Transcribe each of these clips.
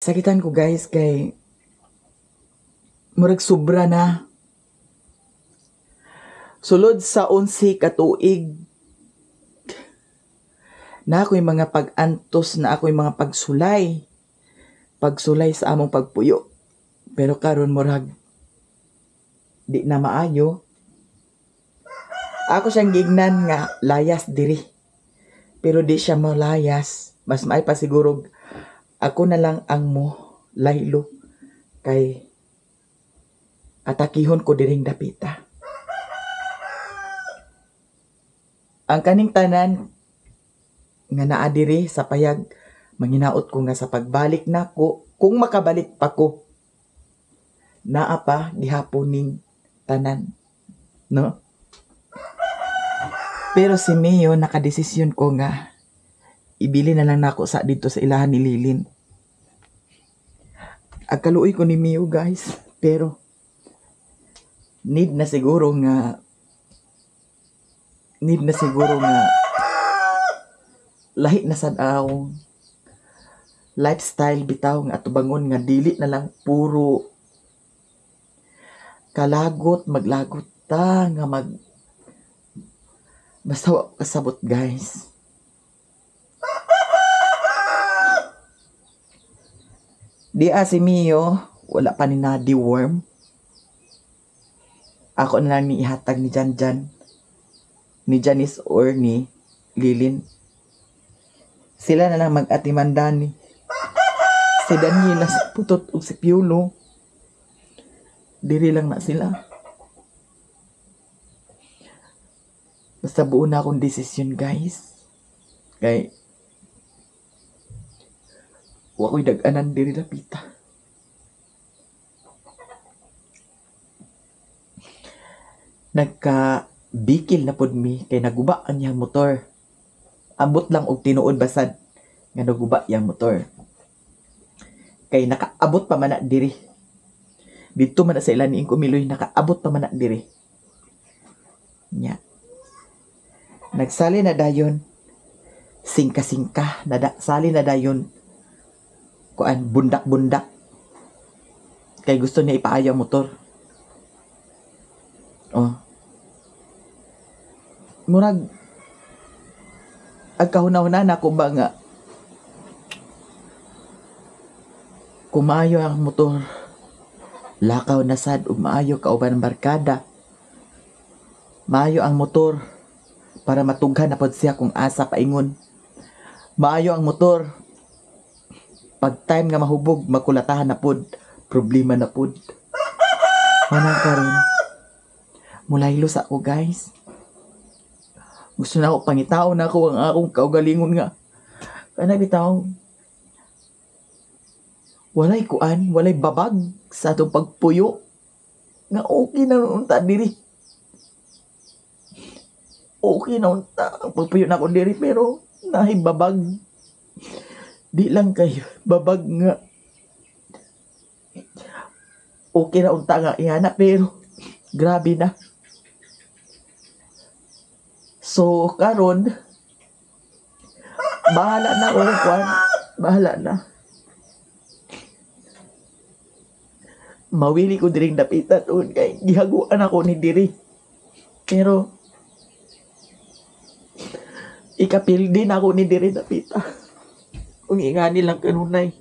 Sakitan ko guys kay murag sobra na. Sulod sa 11 ka tuig na ako'y mga pag-antos, na ako'y mga pagsulay sa among pagpuyo. Pero karon murag di na maayo. Ako siyang gignan nga layas diri. Pero di siya malayas. Mas maay pa siguro ako na lang ang mo laylo kay atakihon ko diring dapita. Ang kaning tanan nga naa diri sa payag, manginaot ko nga sa pagbalik nako, kung makabalik pa ko, naa pa gihapon ning tanan, no? Pero si Mio nakadesisyon ko nga ibili na lang nako sa dito sa ilahan ni Lilin. Agkaluoy ko ni Mio guys, pero need na siguro nga lahi na sad ang lifestyle bitaw nga atubangon nga dili na lang puro kalagot, maglagot ta nga basta wa kasabot guys. Di si Mio wala pa ni na deworm. Ako na lang ni ihatag ni Janjan, ni Janice or ni Lilin. Sila na lang mag-atimandan ni si Daniela, si Putot o si Piolo. Diri lang na sila. Basta buo na akong desisyon guys. Kay wa ko'y dag-anan diri lapita. Nagka-bikil na pod mi kay naguba ang yang motor. Ambot lang og tinuod basad nga naguba yang motor. Kay nakaabot pa man na diri. Dito man na sa ilan ni Kumiloy, nakaabot pa man na diri. Nya. Nagsali na dayon. Singka-singka sali na dayon. Kuan bundak-bundak. Kay gusto niya ipaayaw motor. Oh. Murag agkahuna-huna na ko ba nga kumayo ang motor, lakaw na sad ug maayo kauban ang barkada, maayo ang motor para matughan na pod siya kung asa paingon, maayo ang motor pag time nga mahubog makulatahan na pod, problema na pod. Manang karon mulaylo sa ako guys. Gusto na ako pangitaon na ako ang akong kaugalingon nga. Kana bitaw walay kuan, walay babag sa atong pagpuyo. Nga okay na unta diri. Okay na unta ang pagpuyo na ako diri pero nahay babag. Di lang kayo babag nga. Okay na unta nga ihana pero grabe na. So, karon bahala na ako, Juan. Bahala na. Mawili ko diring dapitan doon kay gihaguan ako ni diri. Pero, ikapil din ako ni diri dapita. Kung ingani lang kanunay.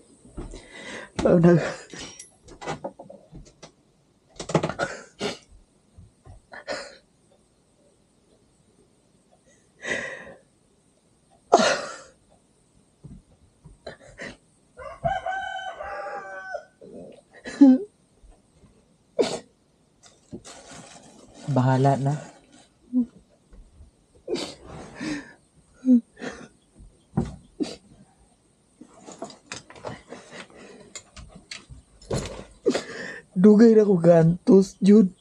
Bahala na. Dugay na ko gantos, Jud.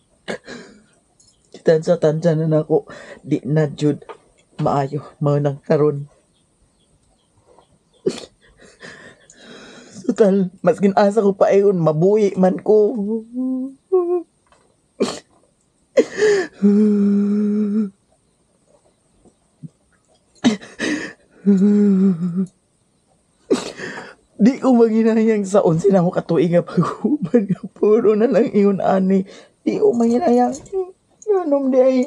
Tansya na ako. Di na, Jud. Maayo. Maunang karon. Total, mas ginasa ko pa ayon, mabuhi man ko. Di ko maginayang sa unsin ako katuig nga pag-uban nga puro na lang ingon ani. Di ko maginayang. Ganom di ay.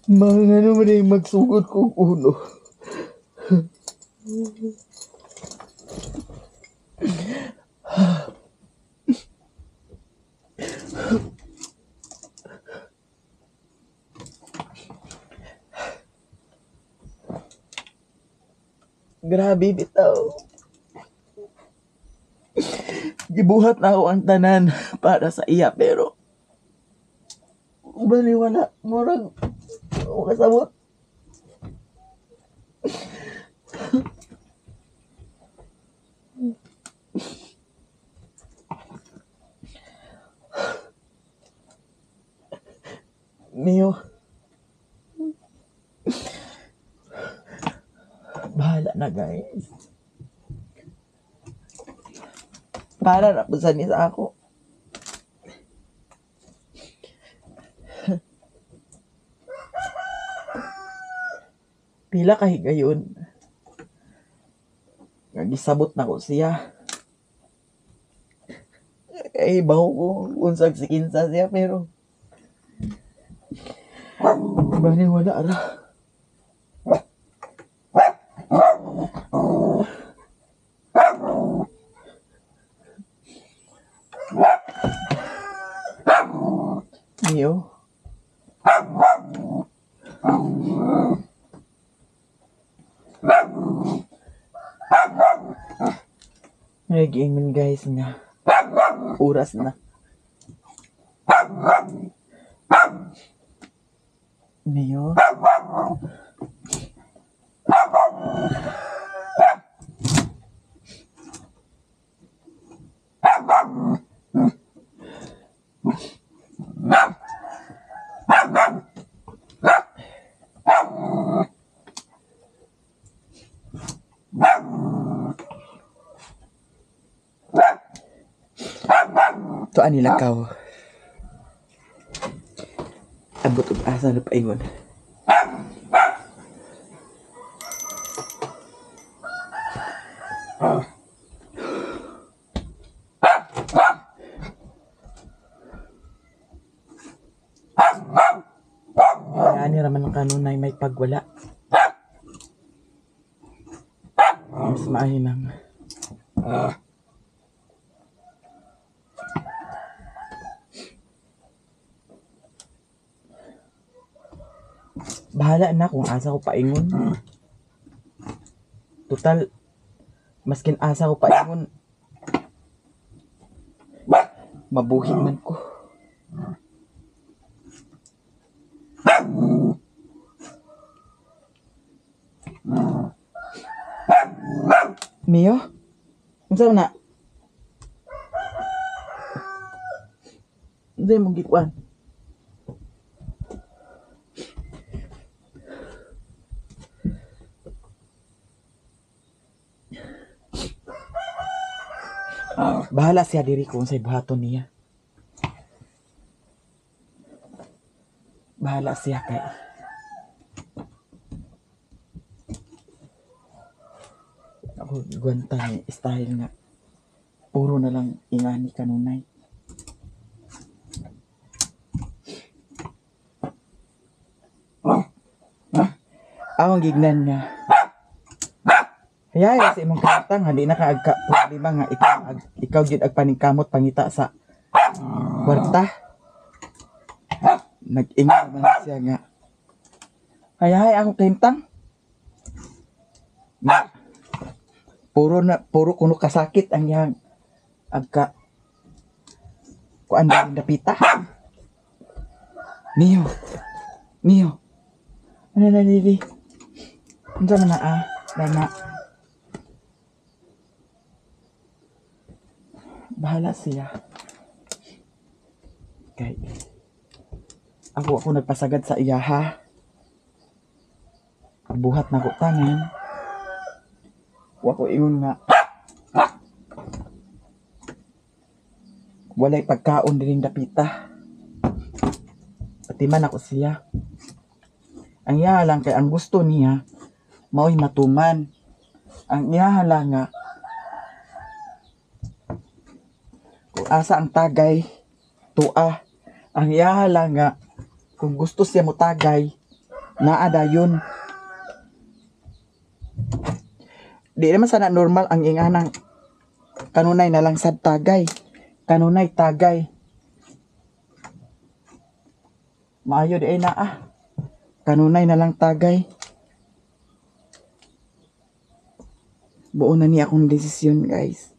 Mag, ano mo na yung magsugod kong uno. Grabe bitaw. Gibuhat na ako ang tanan para sa iya pero baliwala murag o kasabot. Mio. Bahala na guys. Para na po sa ako. Pila ka higayon. Nagisabot na ko siya. Ay, baho ko unsag si kinsa siya pero bali wala ra. Mio. Nag-iingon guys nga. Oras na. Mio. To ani lakaw. Abot ug asa na paingon. Ani raman ang kanunay may pagwala. Mas maayo nang bahala na kung asa ko paingon. Total, maskin asa ko paingon, mabuhi man ko. Mio? Unsa na? Hindi mo gikuan. Bahala siya diri kung sa'y buhaton niya. Bahala siya kay ako gwanta ni style nga puro na lang ingani kanunay. Akong gignan nga hayay sa imong katang hindi na kaagka problema nga ikaw gyud agpaningkamot pangita sa kwarta. Nag-ingat man siya nga hayay akong kahimtang puro kuno kasakit ang yang agka kuan din dapita. Mio ano na dili unsa man na dana bahala siya kay ako nagpasagad sa iya ha. Buhat na ko tanan wa ko ingon nga walay pagkaon din dapita at atiman ako siya. Ang iya lang kay ang gusto niya mao'y matuman. Ang iya lang nga kung asa ang tagay tua. Ang iya lang nga kung gusto siya mo tagay naa dayon. Di naman sana normal ang inganang kanunay na lang sad tagay. Kanunay tagay. Maayo di ay naa. Kanunay na lang tagay. Buo na niya akong desisyon, guys.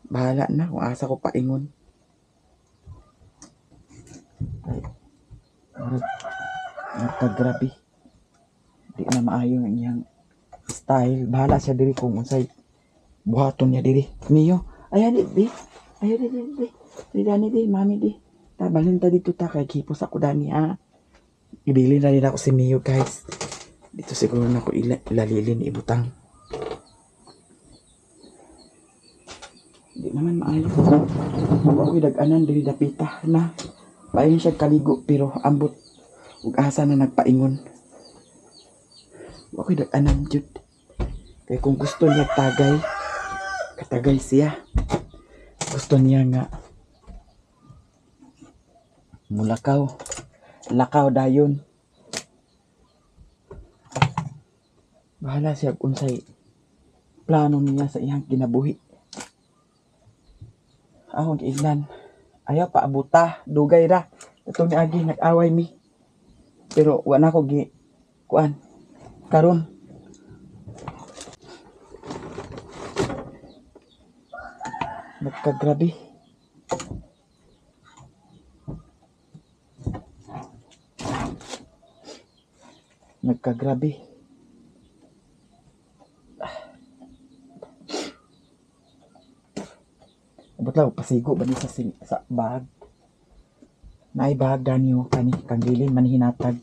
Bahala na kung asa ko paingon. Nagkagrabe. Di na maayo ang iyang style. Bahala siya diri kung unsay buhaton niya diri. Miyo, ayan di. Ayan di. Dani di, mami di. Tabalin ta dito ta kay kipos ako dani ha. Ibili na rin ako si Miyo, guys. Dito siguro na ako ilalilin ibutang. Di naman maayo. Mabawi dag-anan diri dapita na. Payon siya kaligo pero ambot ug asa na nagpaingon. Ako'y dag-anan jud. Kaya kung gusto niya tagay, katagay siya. Gusto niya nga mulakaw. Lakaw dayon. Bahala siya kung unsay plano niya sa iyang kinabuhi. Ahon ignan. Ayaw pa abuta, dugay ra. Itong niagi nag-away mi. Pero wala ko gi kuan. Karon nagkagrabe. Nagkagrabe. Abot lang pasigo ba ni sa bag. Naay bag ganyo kani kang dili man hinatag.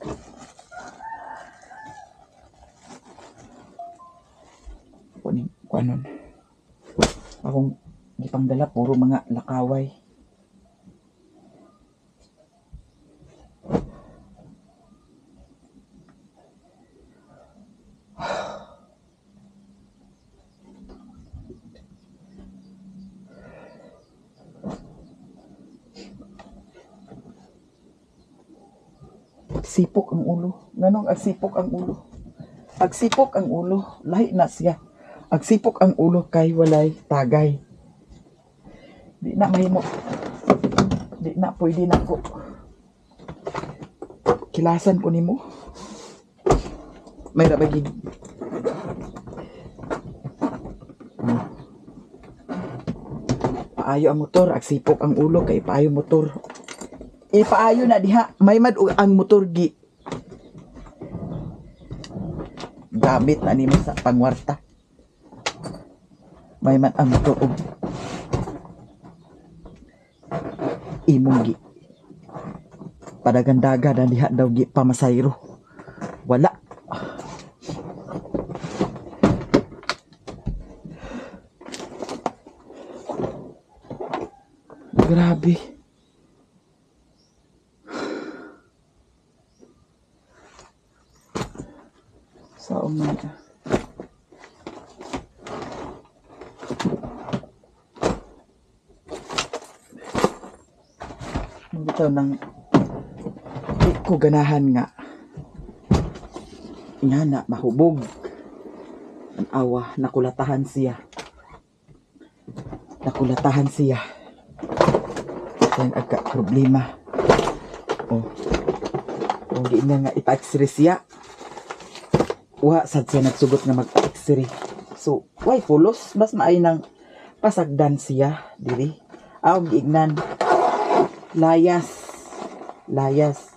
Kuanon. Akong gipangdala puro mga lakaway. Agsipok ang ulo. Ganong agsipok ang ulo. Agsipok ang ulo. Lahi na siya. Agsipok ang ulo kay walay tagay. Di na mahimo. Di na pwede na ko. Kilasan ko nimo. May rabagin. Paayo ang motor. Agsipok ang ulo kay paayo motor. Ipaayo na diha. May mad ang motor gi. Gamit na nimo sa pangwarta. May man ang motor og imong gi. Padagandaga na diha daw gi pamasayro. Wala. Grabe. Sa umay. Bitaw nang di ko ganahan nga. Nga na mahubog. Ang awa, nakulatahan siya. Nakulatahan siya. Yan agka problema. O di na nga ipa-x-ray siya. Wa sad siya nagsugot nga magpa-x-ray. So, why pulos? Mas maay nang pasagdan siya diri. Aw giignan. Layas. Layas.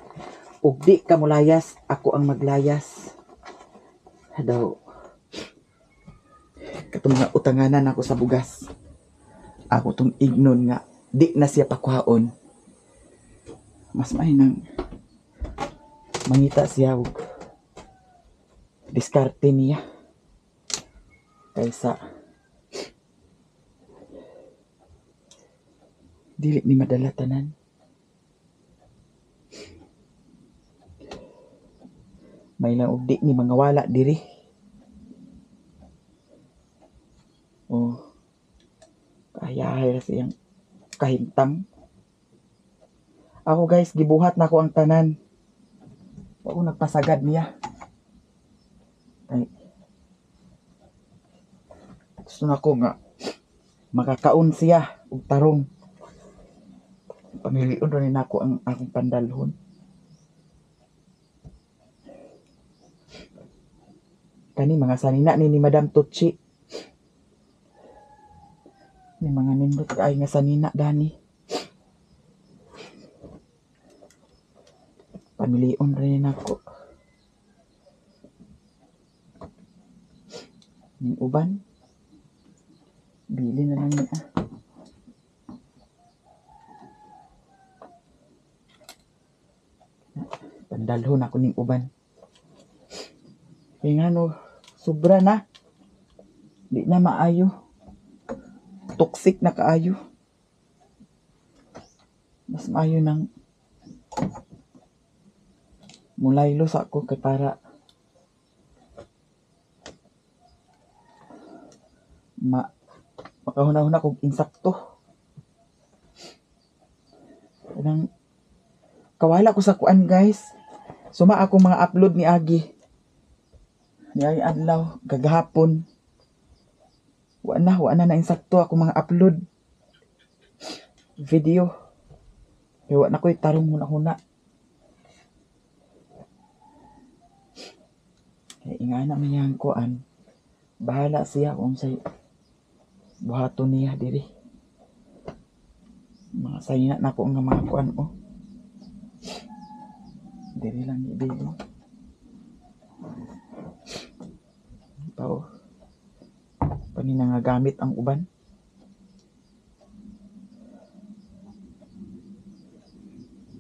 Ug di ka mo layas, ako ang maglayas. Daw. Katong nga utanganan ako sa bugas. Ako tong ignon nga di na siya pakuhaon. Mas maay nang mangita siya og diskarte niya kaysa dili ni madala tanan. May lang ugdi ni mga wala diri. Oh, kayahay na siyang kahimtang. Ako guys, gibuhat na ko ang tanan. Ako nagpasagad niya. Ay, gusto na ko nga makakaon siya og tarong. Pamilion rin ako ang akong pandalhon. Kani mga sanina ni Madam Tucci. Ni mga nindot ay nga sanina dani. Pamilion rin ako. Ning uban. Bili na lang niya. Pandalhon ako ning uban. Kaya nga no, sobra na. Di na maayo. Toxic na kaayo. Mas maayo ng mulaylo sa ako kay para makahuna-huna kong insakto. Kanang kawala ko sa kuan guys. Suma ako mga upload ni Agi. Ni Agi adlaw, gagahapon. Wa na insakto ako mga upload video. Kaya wa na ko'y tarong huna-huna. Kaya ingana man yang kuan. Bahala siya kung say buhaton niya diri. Mga sayina na ko nga mga kuan o. Diri lang ibig. Pao. Panina nga gamit ang uban.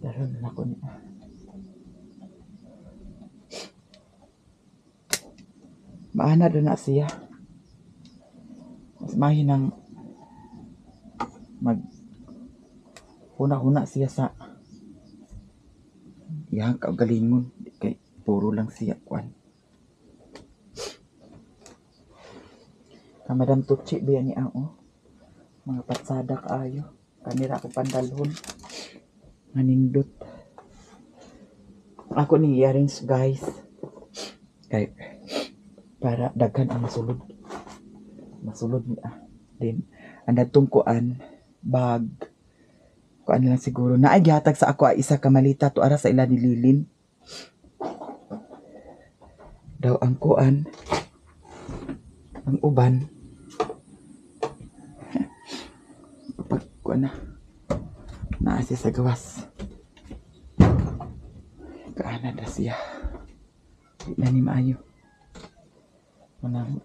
Daron na ko niya. Maana doon na siya. Mas mahinang huna-huna siya sa iyang kaugalingon. Kay puro lang siya kuan. Madam Tucci biya ni ako. Mga patsada kaayo. Kanira ko pandalhon. Manindot. Ako ni earrings guys. Kay para daghan ang masulod. Masulod niya. Then ang tungkuan bag. Kuan lang siguro na ay gihatag sa ako ay isa ka malita to ara sa ila ni Lilin. Daw ang kuan ang uban pag kuan na siya sa gawas. Kaana na siya. Di na ni maayo. Manang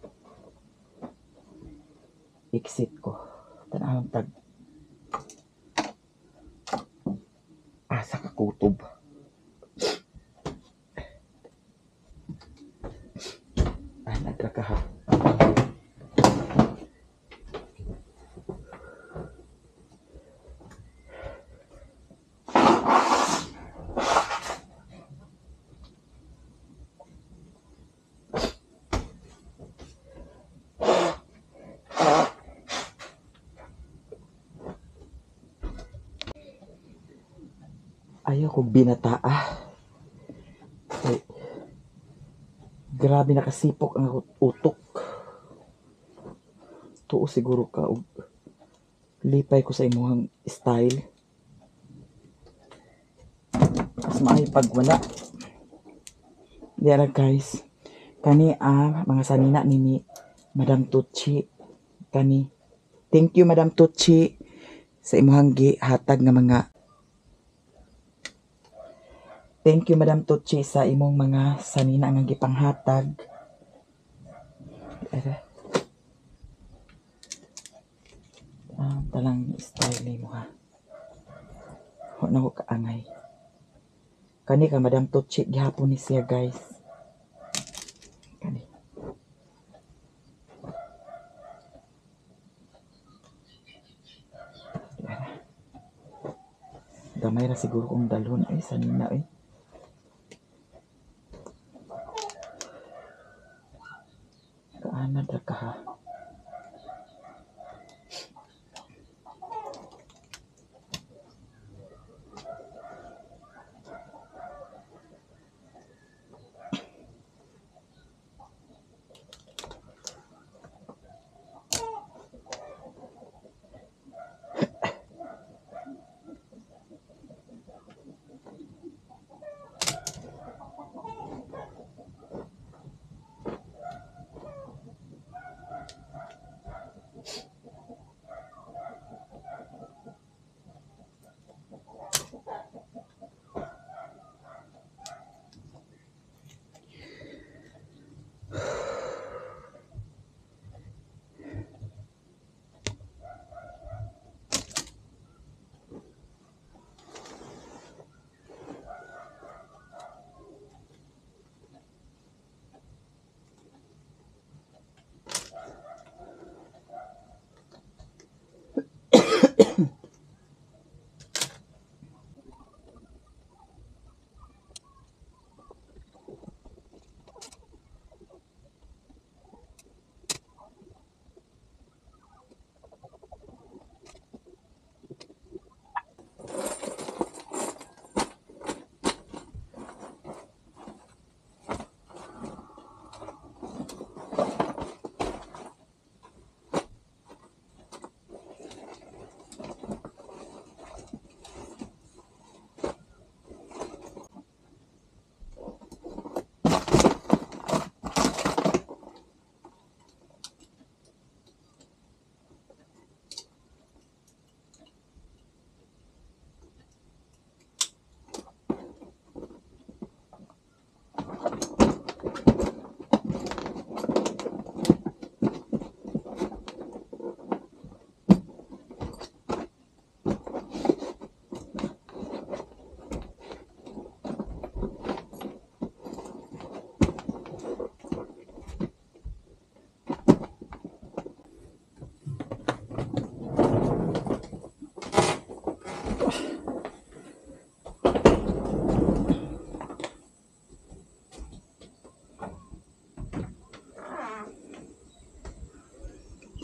exit ko. Tanahang tag asa ka kutob. Ay, nagkakahap. Ayaw ko binataa. Ay, grabe nakasipok ang utok. Tuo siguro ka og lipay ko sa imuhang style. Mas maayo pag wala. Diyan guys. Kani mga sanina ni Madam Tucci. Kani. Thank you Madam Tucci sa imuhang gihatag nga mga. Thank you Madam Tucci sa imong mga sanina nga gipanghatag. Talang style ni mo ha. Huwag na ko kaangay. Kani ka Madam Tucci gihapon ni siya guys. Kani. Gamay ra siguro kong dalhon ay sanina eh. Madra ka ha.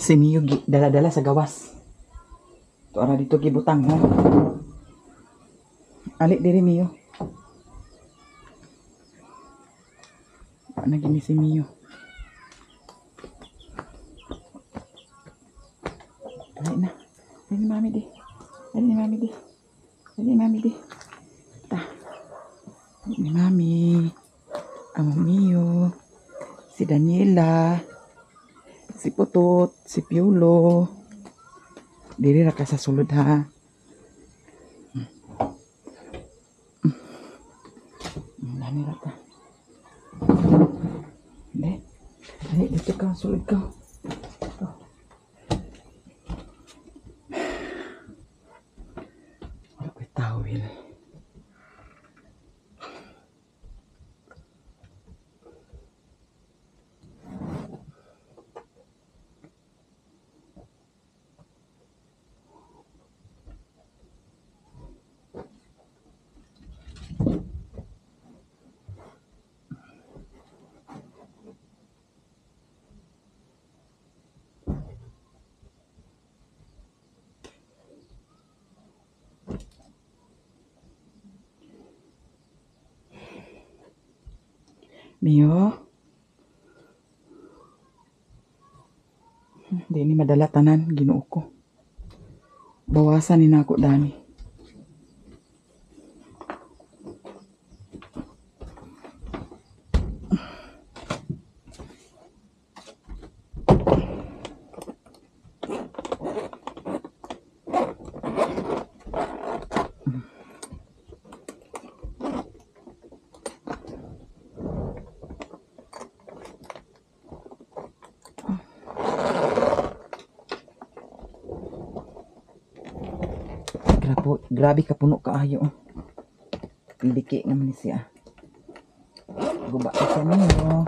Si Mio dala-dala sa gawas. Tuara dito gibutang ha. Alik diri Mio. Ano gini si Mio? Alik na. Dali mami di. Dali mami di. Dali mami di. Ta. Dali mami. Amo Mio. Si Daniela. Si Putut, si Piolo. Diri ra ka sa sulod ha. Dani ra ka. Dali, dito ka, sulod ka. Ito. Wala ko'y tawil. Mio. Di ni madala tanan, Ginoo ko. Bawasan ni nako dani. Grabe ka puno kaayo. Liki naman siya. Guba ka sa Mio.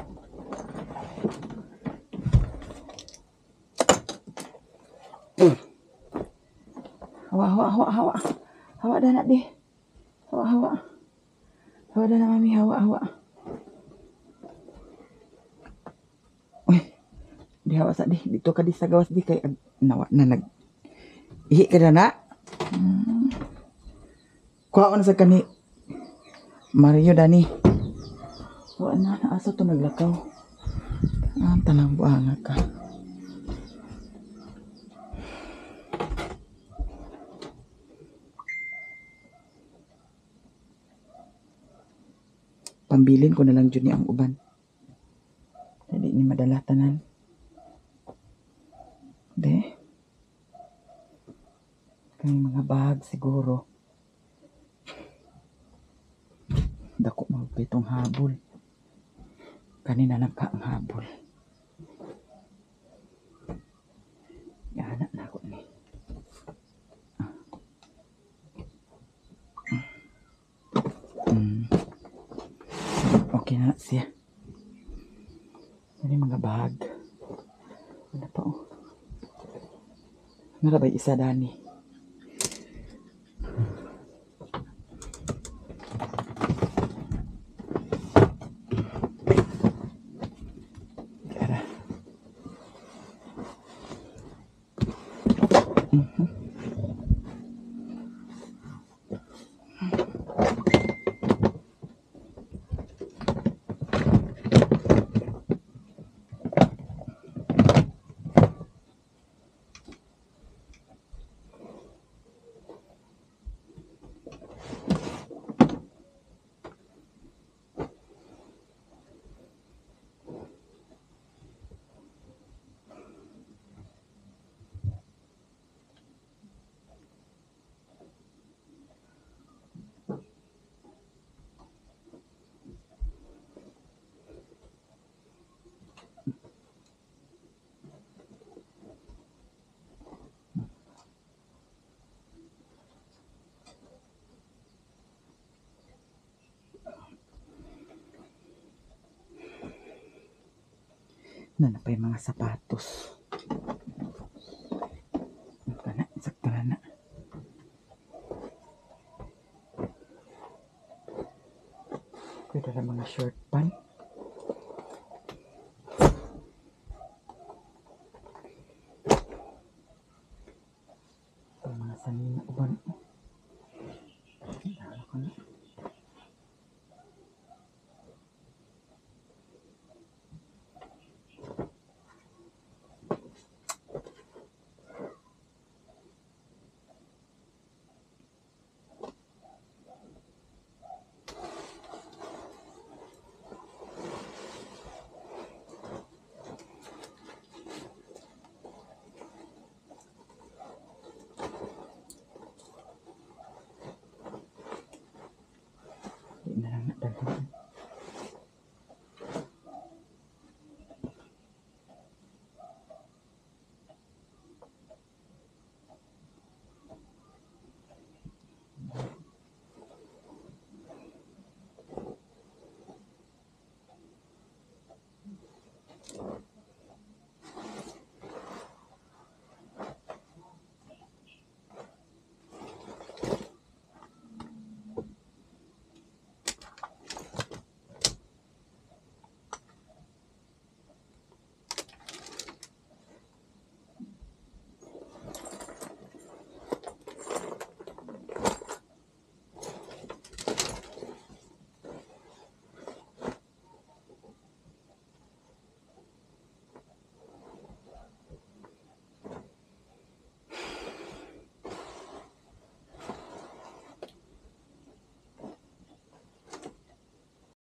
Hawa. Hawa dah nak di. Hawa. Hawa dah nak mami, hawa. Di hawa sa di. Dito ka di sa gawas di kay nawa na nag ihi ka na na. Kuha na sa kani Mario Dani. Wa na asa to naglakaw. Tanang buanga ka. Pambilin ko na lang dyan ang uban. Hindi ni madala tanan. De. Kaya mga bag siguro. Dako magpitong habol. Kanina lang ka ang habol. Yana na ako ni. Okay na siya. Ano mga bag? Ano pa oh? Narabay isa Dani. Gara. Na pa yung mga sapatos. Kana, sakto na. Pwede na mga short.